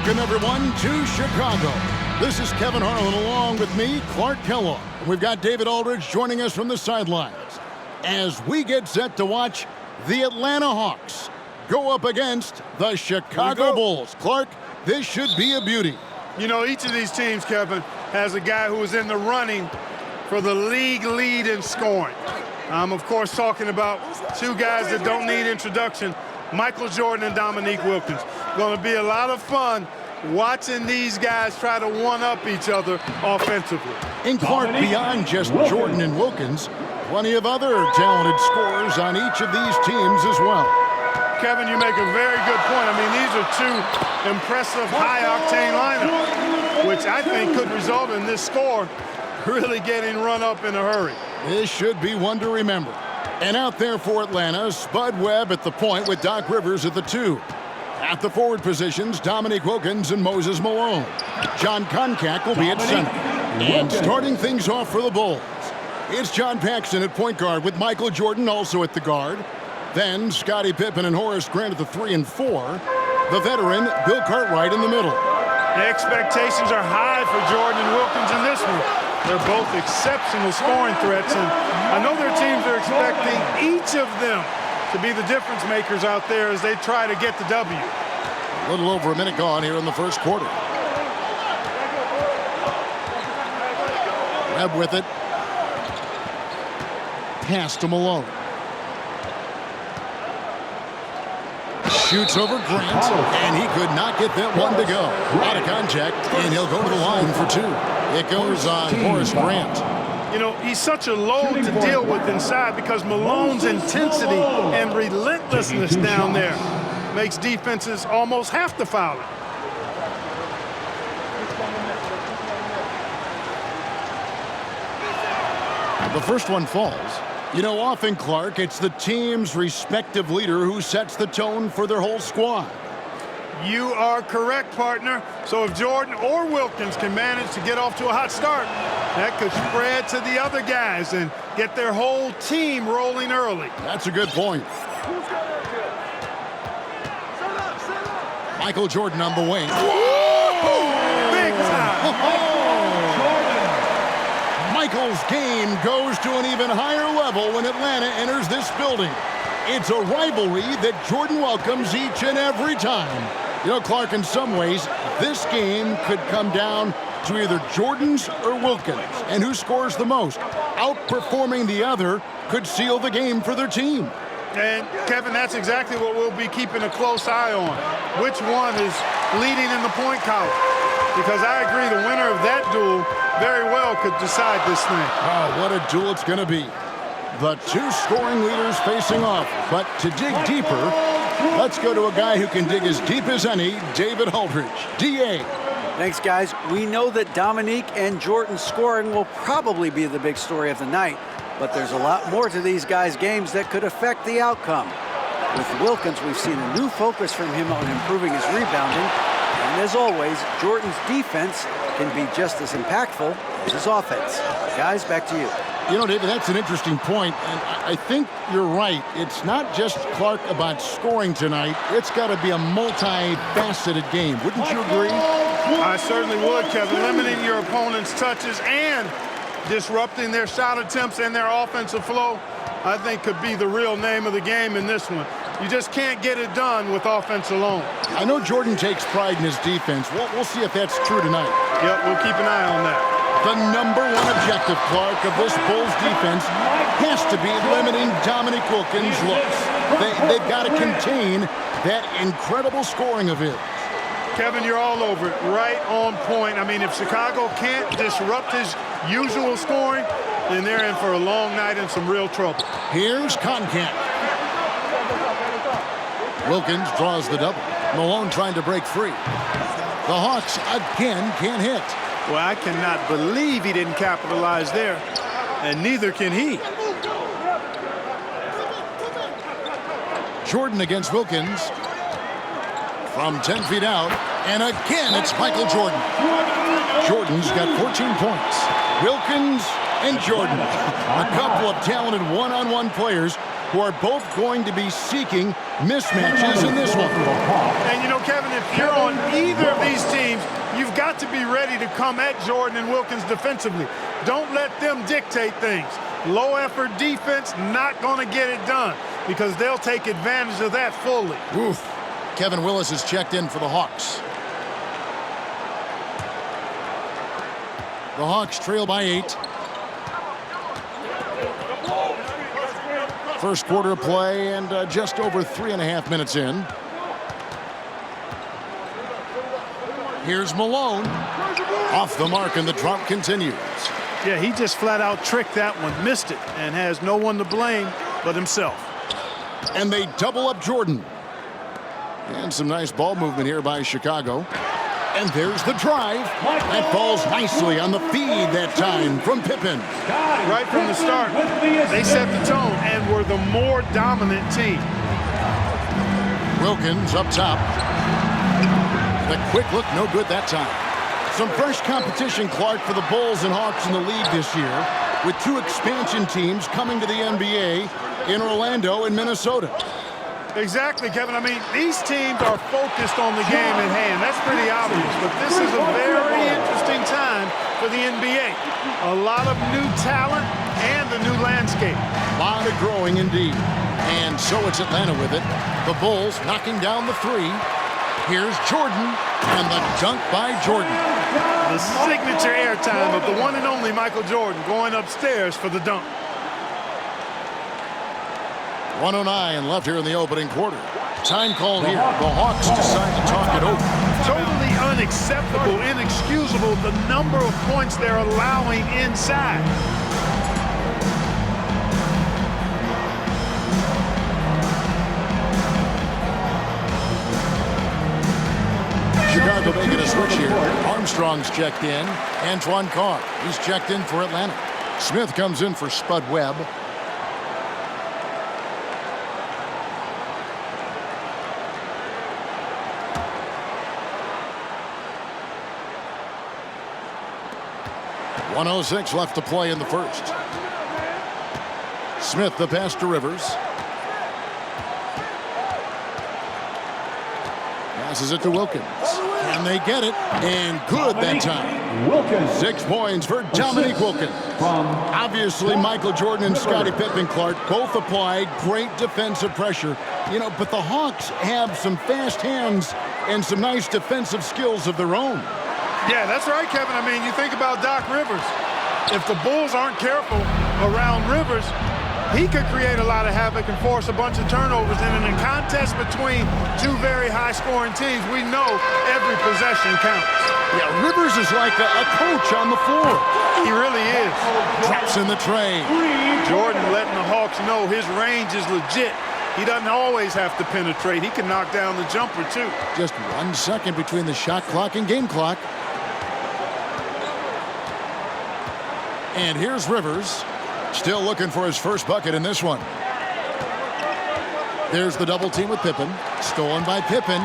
Welcome, everyone, to Chicago. This is Kevin Harlan along with me, Clark Kellogg. We've got David Aldridge joining us from the sidelines as we get set to watch the Atlanta Hawks go up against the Chicago Bulls. Clark, this should be a beauty. You know, each of these teams, Kevin, has a guy who is in the running for the league lead in scoring. I'm, of course, talking about two guys that don't need introduction, Michael Jordan and Dominique Wilkins. Going to be a lot of fun watching these guys try to one-up each other offensively. And Clark, beyond just Jordan and Wilkins, plenty of other talented scorers on each of these teams as well. Kevin, you make a very good point. I mean, these are two impressive high-octane lineups, which I think could result in this score really getting run up in a hurry. This should be one to remember. And out there for Atlanta, Spud Webb at the point with Doc Rivers at the 2. At the forward positions, Dominique Wilkins and Moses Malone. John Koncak will be at center. And starting things off for the Bulls, it's John Paxson at point guard with Michael Jordan also at the guard. Then Scottie Pippen and Horace Grant at the 3 and 4. The veteran, Bill Cartwright in the middle. The expectations are high for Jordan and Wilkins in this one. They're both exceptional scoring threats, and I know their teams are expecting each of them to be the difference makers out there as they try to get the W. A little over a minute gone here in the first quarter. Webb with it. Pass to Malone. Shoots over Grant, and he could not get that one to go. Out of contact, and he'll go to the line for 2. It goes on Horace Grant. You know, he's such a load to deal with inside because Malone's intensity and relentlessness down there makes defenses almost have to foul it. The first one falls. You know, often, Clark, it's the team's respective leader who sets the tone for their whole squad. You are correct, partner. So if Jordan or Wilkins can manage to get off to a hot start, that could spread to the other guys and get their whole team rolling early. That's a good point. Michael Jordan on the wing. Big time. Michael's game goes to an even higher level when Atlanta enters this building. It's a rivalry that Jordan welcomes each and every time. You know, Clark, in some ways, this game could come down to either Jordan's or Wilkins. And who scores the most? Outperforming the other could seal the game for their team. And, Kevin, that's exactly what we'll be keeping a close eye on. Which one is leading in the point column? Because I agree the winner of that duel very well could decide this thing. Oh, what a duel it's going to be. The two scoring leaders facing off. But to dig deeper, let's go to a guy who can dig as deep as any, David Aldridge. D.A. Thanks, guys. We know that Dominique and Jordan scoring will probably be the big story of the night, but there's a lot more to these guys' games that could affect the outcome. With Wilkins, we've seen a new focus from him on improving his rebounding, and as always, Jordan's defense can be just as impactful as his offense. Guys, back to you. You know, David, that's an interesting point, and I think you're right. It's not just, Clark, about scoring tonight. It's got to be a multifaceted game. Wouldn't you agree? I certainly would, Kevin. Limiting your opponent's touches and disrupting their shot attempts and their offensive flow, I think could be the real name of the game in this one. You just can't get it done with offense alone. I know Jordan takes pride in his defense. We'll see if that's true tonight. Yep, we'll keep an eye on that. The #1 objective, Clark, of this Bulls defense has to be limiting Dominique Wilkins' looks. They've got to contain that incredible scoring of his. Kevin, you're all over it. Right on point. I mean, if Chicago can't disrupt his usual scoring, then they're in for a long night and some real trouble. Here's Koncak. Wilkins draws the double. Malone trying to break free. The Hawks again can't hit. Well, I cannot believe he didn't capitalize there, and neither can he. Jordan against Wilkins. From 10 feet out, and again it's Michael Jordan. Jordan's got 14 points. Wilkins and Jordan, a couple of talented one-on-one players who are both going to be seeking mismatches in this one. And you know, Kevin, if you're on either of these teams, you've got to be ready to come at Jordan and Wilkins defensively. Don't let them dictate things. Low-effort defense, not going to get it done because they'll take advantage of that fully. Oof. Kevin Willis is checked in for the Hawks. The Hawks trail by 8. First quarter of play and just over 3.5 minutes in. Here's Malone. Off the mark, and the drought continues. Yeah, he just flat out tricked that one, missed it, and has no one to blame but himself. And they double up Jordan. And some nice ball movement here by Chicago. And there's the drive. That falls nicely on the feed that time from Pippen. Right from the start, they set the tone and were the more dominant team. Wilkins up top. The quick look, no good that time. Some fresh competition, Clark, for the Bulls and Hawks in the league this year, with 2 expansion teams coming to the NBA in Orlando and Minnesota. Exactly, Kevin. I mean, these teams are focused on the game at hand. That's pretty obvious, but this is a very interesting time for the NBA. A lot of new talent and a new landscape. A lot of growing indeed. And so it's Atlanta with it. The Bulls knocking down the 3. Here's Jordan, and the dunk by Jordan. The signature airtime of the one and only Michael Jordan going upstairs for the dunk. 1:09 left here in the opening quarter. Time called here. The Hawks decide to talk it over. Totally unacceptable, inexcusable, the number of points they're allowing inside. Chicago making a switch here. Armstrong's checked in. Antoine Carr, he's checked in for Atlanta. Smith comes in for Spud Webb. .106 left to play in the first. Smith the pass to Rivers. Passes it to Wilkins. And they get it. And good that time. Wilkins. 6 points for Dominique Wilkins. Obviously, Michael Jordan and Scottie Pippen, Clark, both applied great defensive pressure. You know, but the Hawks have some fast hands and some nice defensive skills of their own. Yeah, that's right, Kevin. I mean, you think about Doc Rivers. If the Bulls aren't careful around Rivers, he could create a lot of havoc and force a bunch of turnovers. And in a contest between 2 very high-scoring teams, we know every possession counts. Yeah, Rivers is like a coach on the floor. He really is. Drops in the tray. Jordan letting the Hawks know his range is legit. He doesn't always have to penetrate. He can knock down the jumper, too. Just 1 second between the shot clock and game clock. And here's Rivers, still looking for his first bucket in this one. There's the double team with Pippen, stolen by Pippen.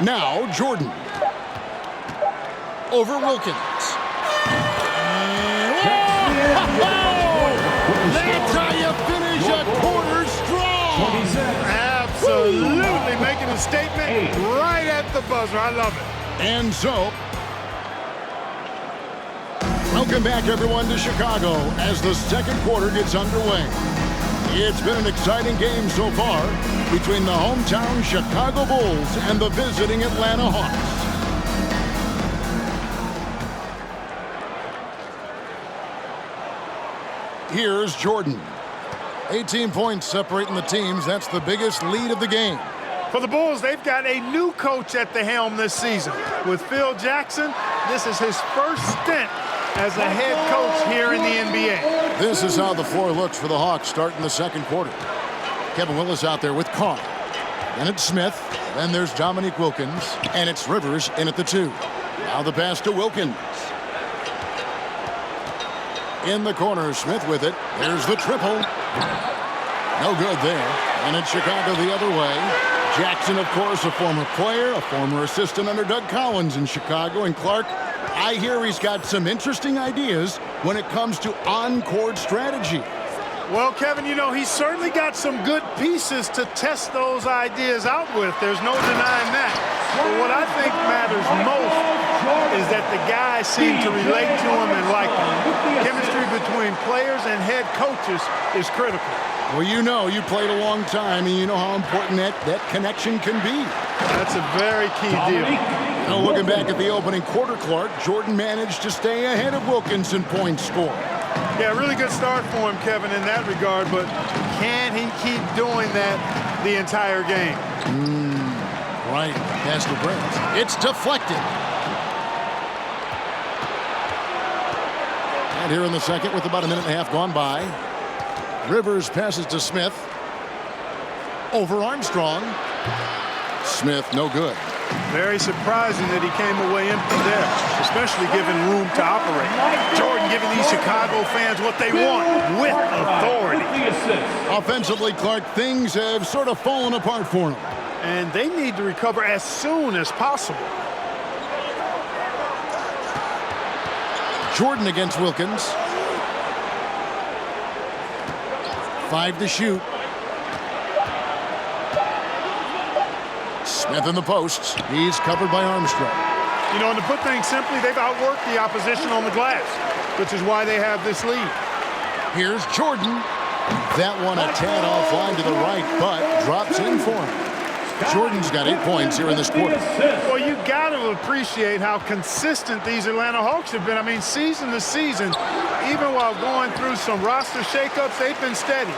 Now Jordan. Over Wilkins. That's how you finish a quarter strong. Absolutely making a statement right at the buzzer. I love it. And so, welcome back, everyone, to Chicago as the second quarter gets underway. It's been an exciting game so far between the hometown Chicago Bulls and the visiting Atlanta Hawks. Here's Jordan. 18 points separating the teams. That's the biggest lead of the game. For the Bulls, they've got a new coach at the helm this season. With Phil Jackson, this is his first stint as a head coach here in the NBA. This is how the floor looks for the Hawks starting the second quarter. Kevin Willis out there with Carr. Then it's Smith. Then there's Dominique Wilkins. And it's Rivers in at the 2. Now the pass to Wilkins. In the corner, Smith with it. There's the triple. No good there. And it's Chicago the other way. Jackson, of course, a former player, a former assistant under Doug Collins in Chicago. And Clark, I hear he's got some interesting ideas when it comes to on-court strategy. Well, Kevin, you know, he's certainly got some good pieces to test those ideas out with. There's no denying that. But what I think matters most is that the guys seem to relate to him and like him. Chemistry between players and head coaches is critical. Well, you know, you played a long time, and you know how important that connection can be. That's a very key deal. Now, looking back at the opening quarter, Clark, Jordan managed to stay ahead of Wilkins in points scored. Yeah, really good start for him, Kevin, in that regard, but can he keep doing that the entire game? Right, pass to Brent. It's deflected. And here in the second, with about a minute and a half gone by, Rivers passes to Smith. Over Armstrong. Smith, no good. Very surprising that he came away empty there, especially given room to operate. Jordan giving these Chicago fans what they want with authority. Offensively, Clark, things have sort of fallen apart for him. And they need to recover as soon as possible. Jordan against Wilkins. 5 to shoot. Smith in the posts. He's covered by Armstrong. You know, and to put things simply, they've outworked the opposition on the glass, which is why they have this lead. Here's Jordan. That one a tad offline to the right, but drops in for him. Jordan's got 8 points here in this quarter. Well, you got to appreciate how consistent these Atlanta Hawks have been. I mean, season to season, even while going through some roster shakeups, they've been steady.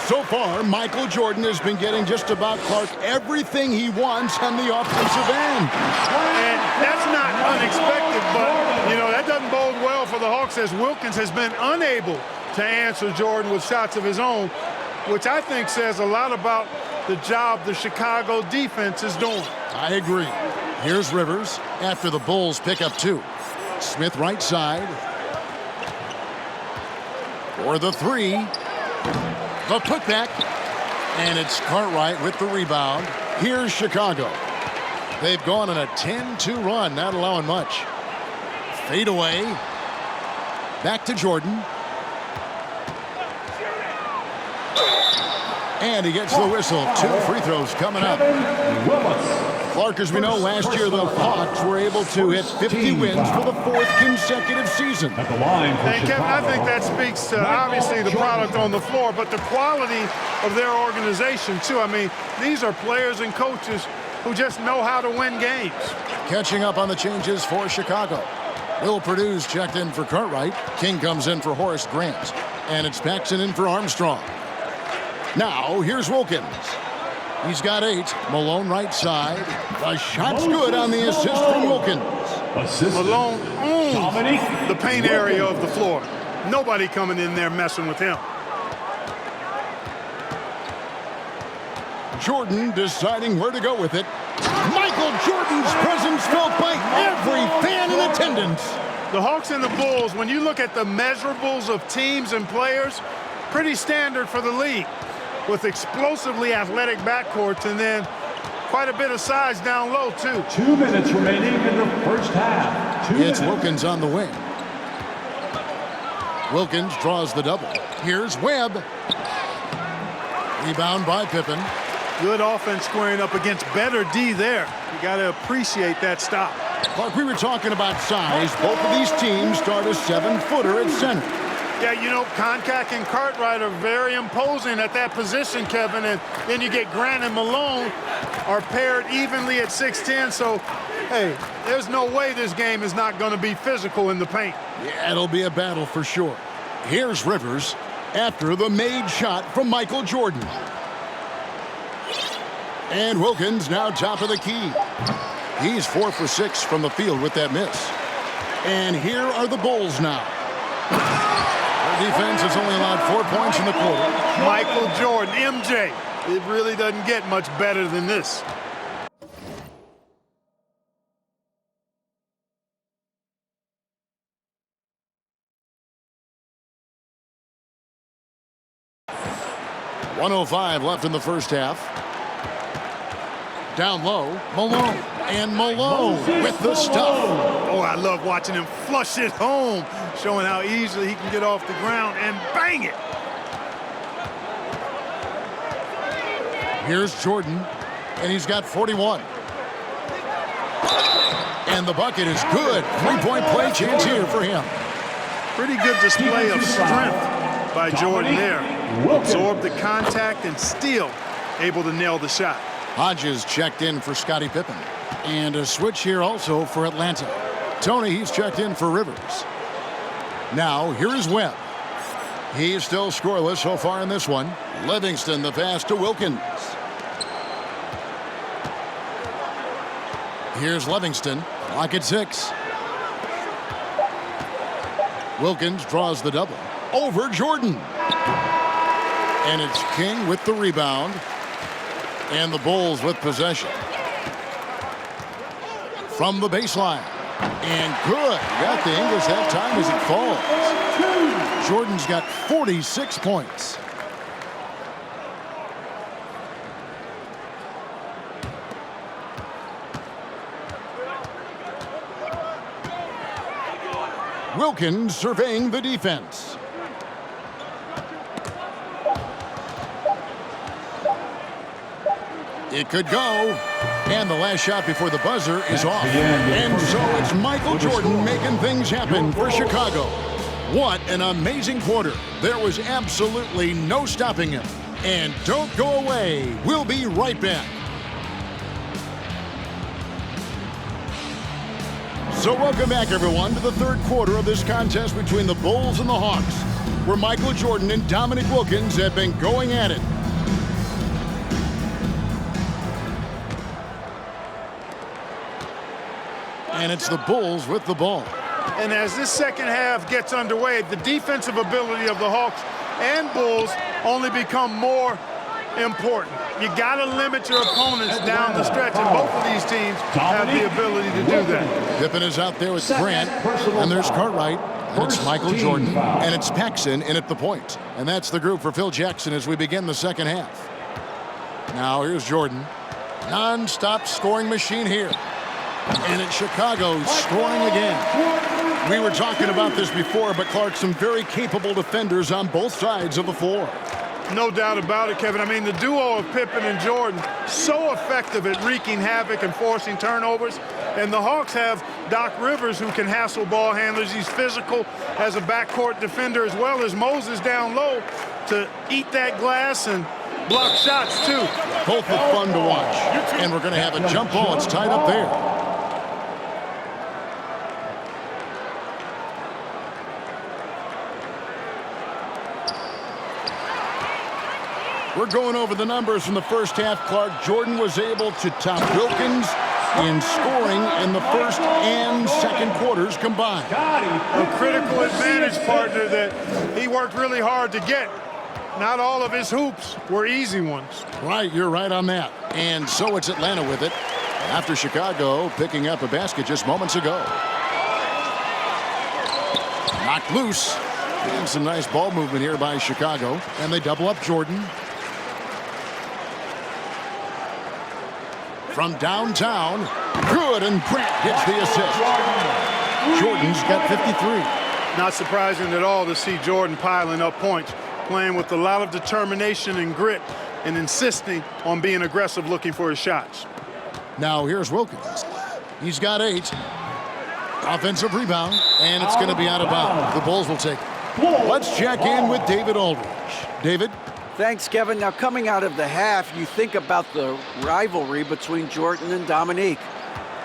So far, Michael Jordan has been getting just about, Clark, everything he wants on the offensive end. And that's not unexpected, but, you know, that doesn't bode well for the Hawks as Wilkins has been unable to answer Jordan with shots of his own, which I think says a lot about the job the Chicago defense is doing. I agree. Here's Rivers after the Bulls pick up 2. Smith right side. For the 3. The putback, and it's Cartwright with the rebound. Here's Chicago. They've gone on a 10-2 run, not allowing much. Fade away. Back to Jordan. And he gets the whistle. 2 free throws coming up. Clark, as we know, last year the Hawks were able to hit 50 wins for the 4th consecutive season. And Kevin, I think that speaks to obviously the product on the floor, but the quality of their organization too. I mean, these are players and coaches who just know how to win games. Catching up on the changes for Chicago. Will Purdue's checked in for Cartwright. King comes in for Horace Grant. And it's Paxson in for Armstrong. Now, here's Wilkins. He's got 8. Malone right side. The shot's good on the assist from Wilkins. Malone owns the paint area of the floor. Nobody coming in there messing with him. Jordan deciding where to go with it. Michael Jordan's presence felt by every fan in attendance. The Hawks and the Bulls, when you look at the measurables of teams and players, pretty standard for the league, with explosively athletic backcourts and then quite a bit of size down low, too. 2 minutes remaining in the first half. It's Wilkins on the wing. Wilkins draws the double. Here's Webb. Rebound by Pippen. Good offense squaring up against better D there. You got to appreciate that stop. Clark, we were talking about size. Both of these teams start a 7-footer at center. Yeah, you know, Koncak and Cartwright are very imposing at that position, Kevin, and then you get Grant and Malone are paired evenly at 6'10", so, hey, there's no way this game is not going to be physical in the paint. Yeah, it'll be a battle for sure. Here's Rivers after the made shot from Michael Jordan. And Wilkins now top of the key. He's 4 for 6 from the field with that miss. And here are the Bulls now. Their defense has only allowed 4 points in the quarter. Michael Jordan, MJ. It really doesn't get much better than this. .105 left in the first half. Down low, Malone. And Malone with the stuff. Oh, I love watching him flush it home, showing how easily he can get off the ground and bang it. Here's Jordan, and he's got 41. And the bucket is good. Three-point play chance here for him. Pretty good display of strength by Jordan there. Absorbed the contact and still able to nail the shot. Hodges checked in for Scottie Pippen. And a switch here also for Atlanta. Tony, he's checked in for Rivers. Now, here is Webb. He's still scoreless so far in this one. Livingston the pass to Wilkins. Here's Livingston. Clock at 6. Wilkins draws the double. Over Jordan. And it's King with the rebound. And the Bulls with possession. From the baseline. And good. Got the English that time as it falls. Jordan's got 46 points. Wilkins surveying the defense. It could go. And the last shot before the buzzer is off. And so it's Michael Jordan making things happen for Chicago. What an amazing quarter. There was absolutely no stopping him. And don't go away. We'll be right back. So welcome back, everyone, to the third quarter of this contest between the Bulls and the Hawks, where Michael Jordan and Dominique Wilkins have been going at it. And it's the Bulls with the ball. And as this second half gets underway, the defensive ability of the Hawks and Bulls only become more important. You got to limit your opponents down the stretch, and both of these teams have the ability to do that. Pippen is out there with Grant, and there's Cartwright, and it's Michael Jordan, and it's Paxson in at the point. And that's the group for Phil Jackson as we begin the second half. Now here's Jordan. Non-stop scoring machine here. And it's Chicago scoring again. We were talking about this before, but Clark, some very capable defenders on both sides of the floor. No doubt about it, Kevin. I mean, the duo of Pippen and Jordan, so effective at wreaking havoc and forcing turnovers. And the Hawks have Doc Rivers, who can hassle ball handlers. He's physical as a backcourt defender, as well as Moses down low to eat that glass and block shots, too. Both are fun to watch. And we're going to have a jump ball. It's tied up there. We're going over the numbers from the first half. Clark, Jordan was able to top Wilkins in scoring in the first and second quarters combined. A critical advantage partner that he worked really hard to get. Not all of his hoops were easy ones. Right, you're right on that. And so it's Atlanta with it after Chicago picking up a basket just moments ago. Knocked loose. And some nice ball movement here by Chicago. And they double up Jordan. From downtown, good, and Grant gets the assist. Jordan's got 53. Not surprising at all to see Jordan piling up points, playing with a lot of determination and grit, and insisting on being aggressive looking for his shots. Now here's Wilkins. He's got 8. Offensive rebound, and it's going to be out of bounds. The Bulls will take it. Let's check in with David Aldridge. David? Thanks, Kevin. Now, coming out of the half, you think about the rivalry between Jordan and Dominique.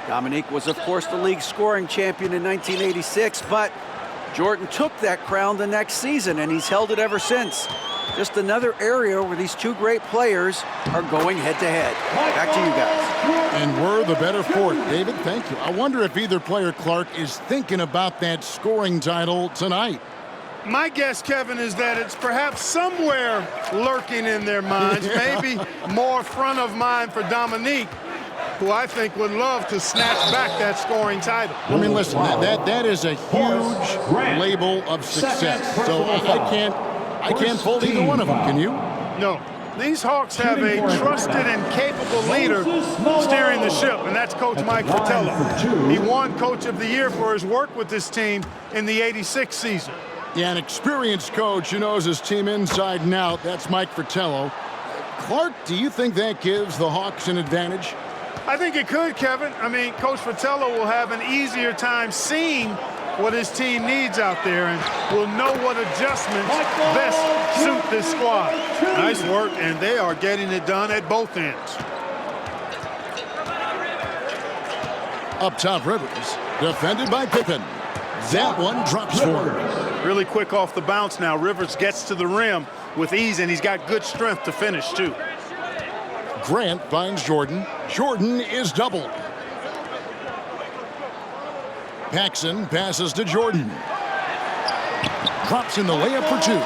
Dominique was, of course, the league scoring champion in 1986, but Jordan took that crown the next season, and he's held it ever since. Just another area where these two great players are going head-to-head. Back to you guys. And we're the better for it. David, thank you. I wonder if either player, Clark, is thinking about that scoring title tonight. My guess, Kevin, is that it's perhaps somewhere lurking in their minds, maybe more front of mind for Dominique, who I think would love to snatch back that scoring title. I mean, listen, that is a huge label of success. So I can't fold either one of them. Can you? No. These Hawks have a trusted and capable leader steering the ship, and that's Coach Mike Fratello. He won Coach of the Year for his work with this team in the '86 season. Yeah, an experienced coach who knows his team inside and out. That's Mike Fratello. Clark, do you think that gives the Hawks an advantage? I think it could, Kevin. I mean, Coach Fratello will have an easier time seeing what his team needs out there and will know what adjustments best suit this squad. Nice work, and they are getting it done at both ends. Up top, Rivers, defended by Pippen. That one drops for him. Really quick off the bounce now. Rivers gets to the rim with ease, and he's got good strength to finish, too. Grant finds Jordan. Jordan is doubled. Paxson passes to Jordan. Drops in the layup for two.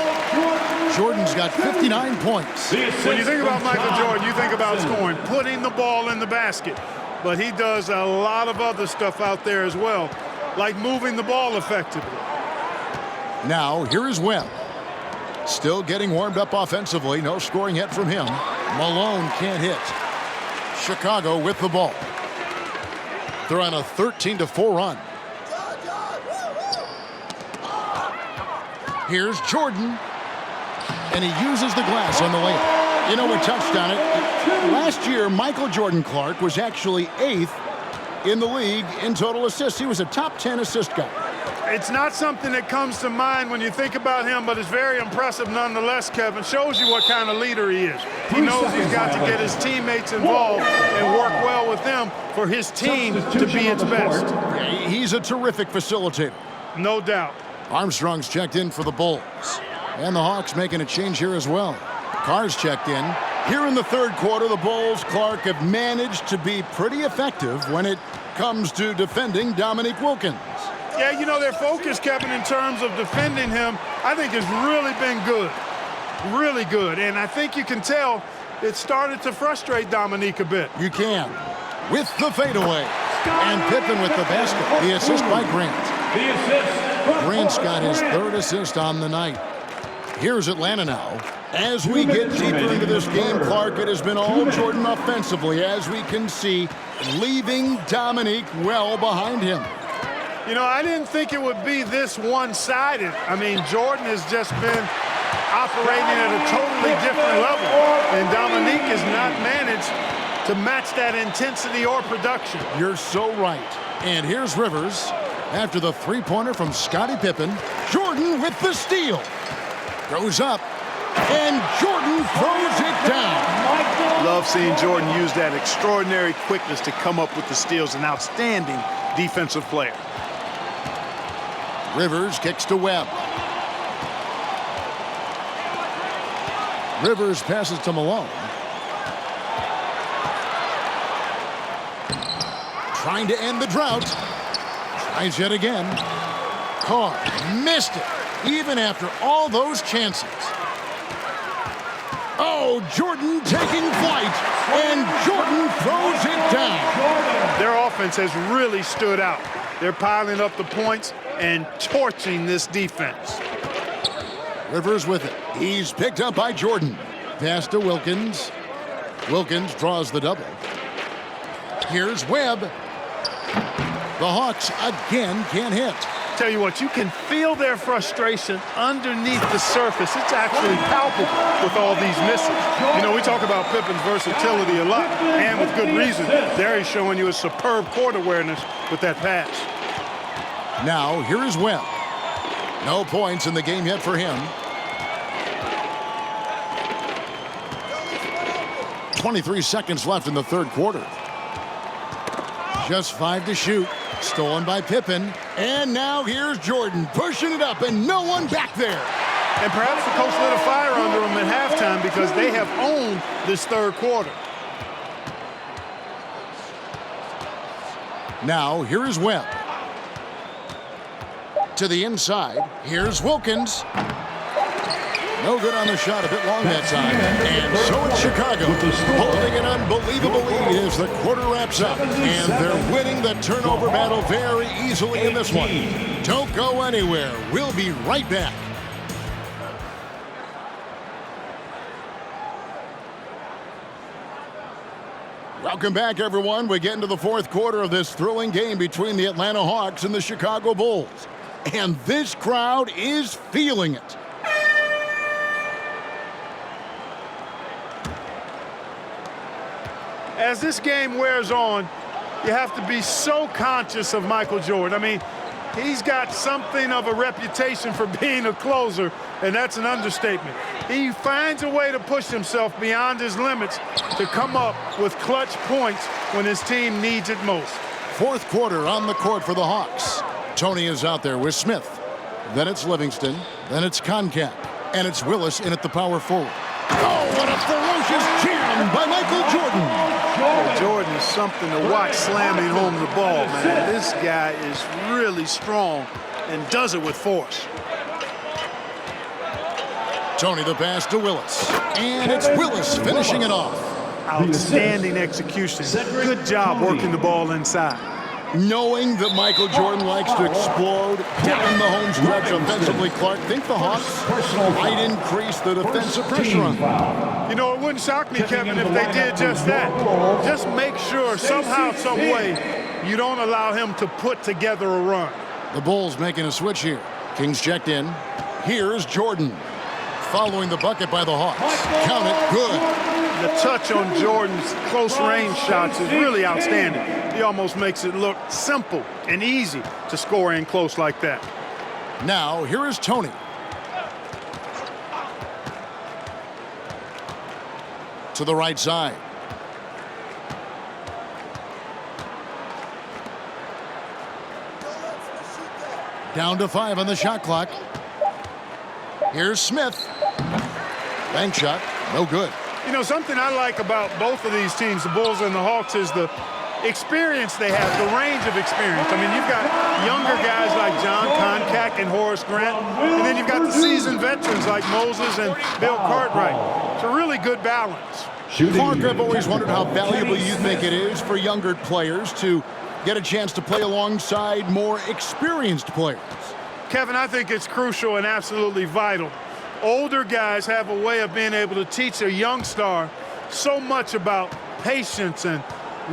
Jordan's got 59 points. When you think about Michael Jordan, you think about scoring, putting the ball in the basket. But he does a lot of other stuff out there as well, like moving the ball effectively. Now, here is Webb. Still getting warmed up offensively. No scoring yet from him. Malone can't hit. Chicago with the ball. They're on a 13-4 run. Here's Jordan. And he uses the glass on the layup. You know, we touched on it. Last year, Michael Jordan Clark was actually 8th in the league in total assists. He was a top 10 assist guy. It's not something that comes to mind when you think about him, but it's very impressive nonetheless, Kevin. Shows you what kind of leader he is. He knows he's got to get his teammates involved and work well with them for his team to be its best. Yeah, he's a terrific facilitator. No doubt. Armstrong's checked in for the Bulls. And the Hawks making a change here as well. Carr's checked in. Here in the third quarter, the Bulls, Clark, have managed to be pretty effective when it comes to defending Dominique Wilkins. Yeah, you know, their focus, Kevin, in terms of defending him, I think has really been good. Really good. And I think you can tell it started to frustrate Dominique a bit. You can. With the fadeaway. And Pippen with the basket. The assist by Grant. Grant's got his third assist on the night. Here's Atlanta now. As we get deeper into this game, Clark, it has been all Jordan offensively, as we can see, leaving Dominique well behind him. You know, I didn't think it would be this one-sided. I mean, Jordan has just been operating at a totally different level, and Dominique has not managed to match that intensity or production. You're so right. And here's Rivers after the three-pointer from Scottie Pippen. Jordan with the steal. Goes up, and Jordan throws it down. Love seeing Jordan use that extraordinary quickness to come up with the steals. An outstanding defensive player. Rivers kicks to Webb. Rivers passes to Malone. Trying to end the drought. Tries yet again. Carr missed it, even after all those chances. Oh, Jordan taking flight, and Jordan throws it down. Their offense has really stood out. They're piling up the points and torching this defense. Rivers with it. He's picked up by Jordan. Pass to Wilkins. Wilkins draws the double. Here's Webb. The Hawks again can't hit. Tell you what, you can feel their frustration underneath the surface. It's actually palpable with all these misses. You know, we talk about Pippen's versatility a lot, and with good reason. There he's showing you a superb court awareness with that pass. Now, here is Webb. No points in the game yet for him. 23 seconds left in the third quarter. Just 5 to shoot. Stolen by Pippen. And now here's Jordan pushing it up, and no one back there. And perhaps the coach lit a fire under them at halftime because they have owned this third quarter. Now, here is Webb. To the inside. Here's Wilkins. No good on the shot, a bit long that time. And so it's Chicago, holding an unbelievable lead as the quarter wraps up. And they're winning the turnover battle very easily in this one. Don't go anywhere. We'll be right back. Welcome back, everyone. We get into the fourth quarter of this thrilling game between the Atlanta Hawks and the Chicago Bulls. And this crowd is feeling it. as this game wears on, you have to be so conscious of Michael Jordan. I mean, he's got something of a reputation for being a closer, and that's an understatement. He finds a way to push himself beyond his limits to come up with clutch points when his team needs it most. Fourth quarter on the court for the Hawks. Tony is out there with Smith. Then it's Livingston. Then it's Koncak. And it's Willis in at the power forward. Oh, what a ferocious jam by Michael Jordan. Jordan is something to watch slamming home the ball, man. This guy is really strong and does it with force. Tony the pass to Willis. And it's Willis finishing it off. Outstanding execution. Good job working the ball inside. Knowing that Michael Jordan likes to explode down the home stretch offensively, Clark, think the Hawks might increase the defensive pressure on them. You know, it wouldn't shock me, Kevin, if they did just that. Just make sure somehow, some way, you don't allow him to put together a run. The Bulls making a switch here. Kings checked in. Here's Jordan. Following the bucket by the Hawks. Count it, good. The touch on Jordan's close-range shots is really outstanding. He almost makes it look simple and easy to score in close like that. Now, here is Tony. To the right side. Down to 5 on the shot clock. Here's Smith. Bank shot, no good. You know, something I like about both of these teams, the Bulls and the Hawks, is the experience they have, the range of experience. I mean, you've got younger guys like John Koncak and Horace Grant, and then you've got the seasoned veterans like Moses and Bill Cartwright. It's a really good balance. Clark, I've always wondered how valuable you think it is for younger players to get a chance to play alongside more experienced players. Kevin, I think it's crucial and absolutely vital. Older guys have a way of being able to teach a young star so much about patience and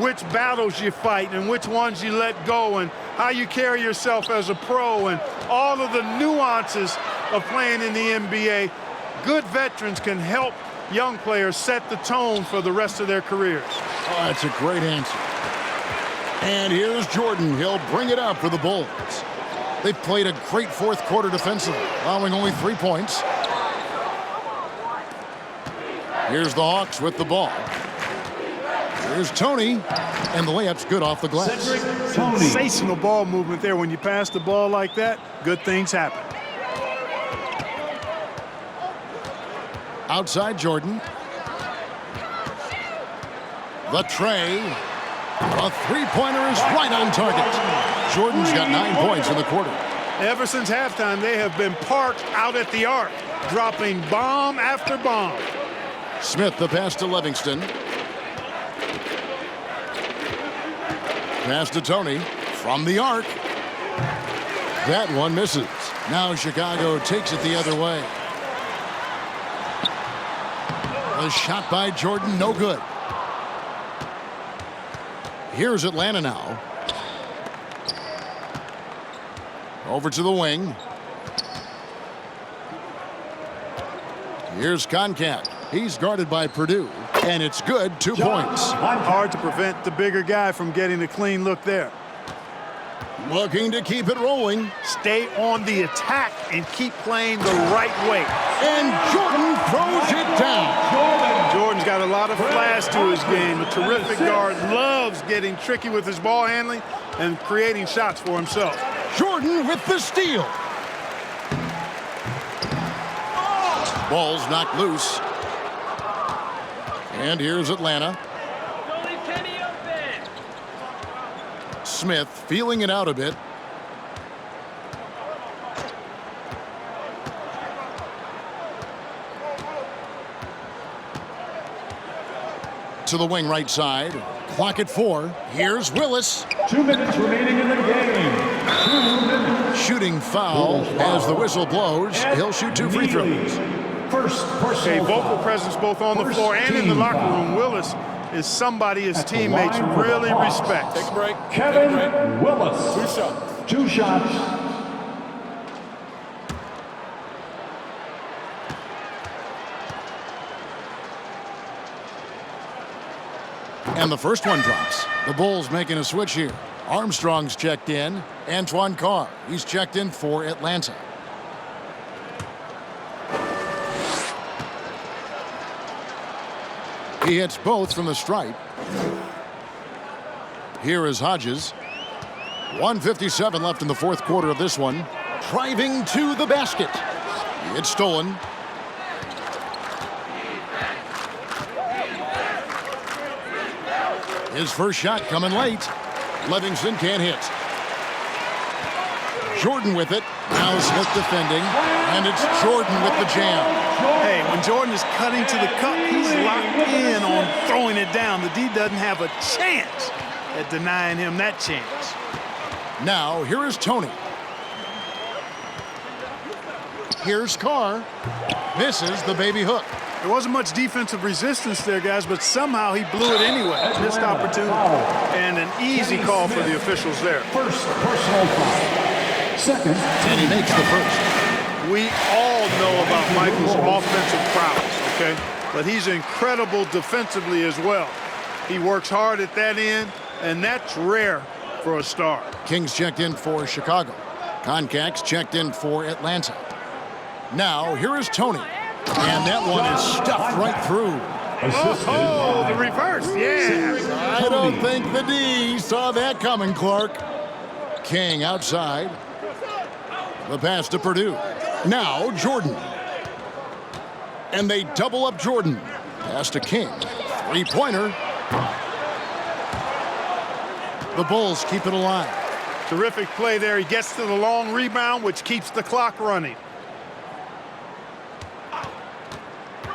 which battles you fight and which ones you let go and how you carry yourself as a pro and all of the nuances of playing in the NBA. Good veterans can help young players set the tone for the rest of their careers. Oh, that's a great answer. And here's Jordan. He'll bring it up for the Bulls. They've played a great fourth quarter defensively, allowing only 3 points. Here's the Hawks with the ball. Here's Tony, and the layup's good off the glass. Sensational ball movement there. When you pass the ball like that, good things happen. Outside Jordan. The tray. A three-pointer is right on target. Jordan's got 9 points in the quarter. Ever since halftime, they have been parked out at the arc, dropping bomb after bomb. Smith, the pass to Livingston. Pass to Tony from the arc. That one misses. Now Chicago takes it the other way. A shot by Jordan, no good. Here's Atlanta now. Over to the wing. Here's Koncak. He's guarded by Purdue, and it's good. 2 points. Hard to prevent the bigger guy from getting a clean look there. Looking to keep it rolling. Stay on the attack and keep playing the right way. And Jordan throws it down. Jordan's got a lot of flash to his game. A terrific guard, loves getting tricky with his ball handling and creating shots for himself. Jordan with the steal. Ball's knocked loose. And here's Atlanta. Smith feeling it out a bit. To the wing right side. Clock at 4. Here's Willis. 2 minutes remaining in the game. 2 minutes. Shooting foul as the whistle blows. He'll shoot 2 free throws. First A vocal presence both on the floor and in the locker room. Willis is somebody his teammates really respect. Take a break. Kevin Willis. 2 shots. 2 shots. And the first one drops. The Bulls making a switch here. Armstrong's checked in. Antoine Carr, he's checked in for Atlanta. He hits both from the stripe. Here is Hodges. 1:57 left in the fourth quarter of this one. Driving to the basket. It's stolen. His first shot coming late. Livingston can't hit. Jordan with it. Now Smith defending. And it's Jordan with the jam. Hey, when Jordan is cutting to the cup, he's locked in on throwing it down. The D doesn't have a chance at denying him that chance. Now, here is Tony. Here's Carr. Misses the baby hook. There wasn't much defensive resistance there, guys, but somehow he blew it anyway. Missed opportunity and an easy call for the officials there. First personal foul. Second. And he makes the first. We all know about Michael's offensive prowess, okay? But he's incredible defensively as well. He works hard at that end, and that's rare for a star. Kings checked in for Chicago. Concac's checked in for Atlanta. Now, here is Tony. And that one is stuffed right through. Oh, the reverse, yeah. I don't think the D saw that coming, Clark. King outside. The pass to Purdue. Now, Jordan. And they double up Jordan. Pass to King. Three-pointer. The Bulls keep it alive. Terrific play there. He gets to the long rebound, which keeps the clock running.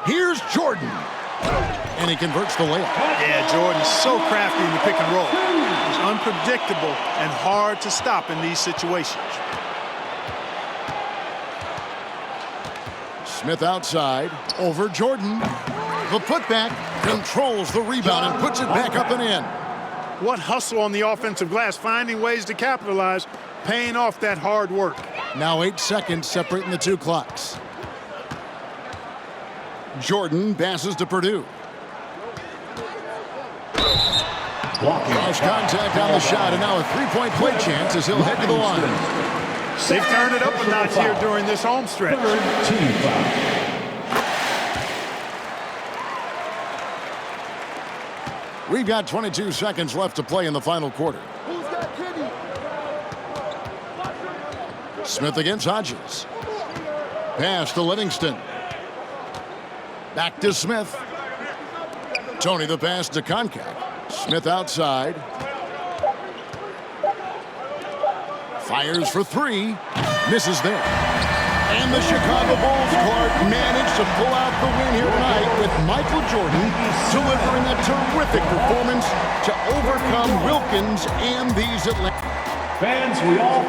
Here's Jordan. And he converts the layup. Yeah, Jordan's so crafty in the pick and roll. He's unpredictable and hard to stop in these situations. Smith outside. Over Jordan. The putback controls the rebound and puts it back up and in. What hustle on the offensive glass, finding ways to capitalize, paying off that hard work. Now 8 seconds separating the two clocks. Jordan passes to Purdue. Lost contact on the shot, and now a three-point play chance as he'll head to the line. They've turned it up a notch here during this home stretch. Team foul. We've got 22 seconds left to play in the final quarter. Smith against Hodges. Pass to Livingston. Back to Smith. Tony the pass to Concac. Smith outside. Fires for three. Misses there. And the Chicago Bulls, Clark, managed to pull out the win here tonight with Michael Jordan delivering a terrific performance to overcome Wilkins and these Atlanta Fans, we all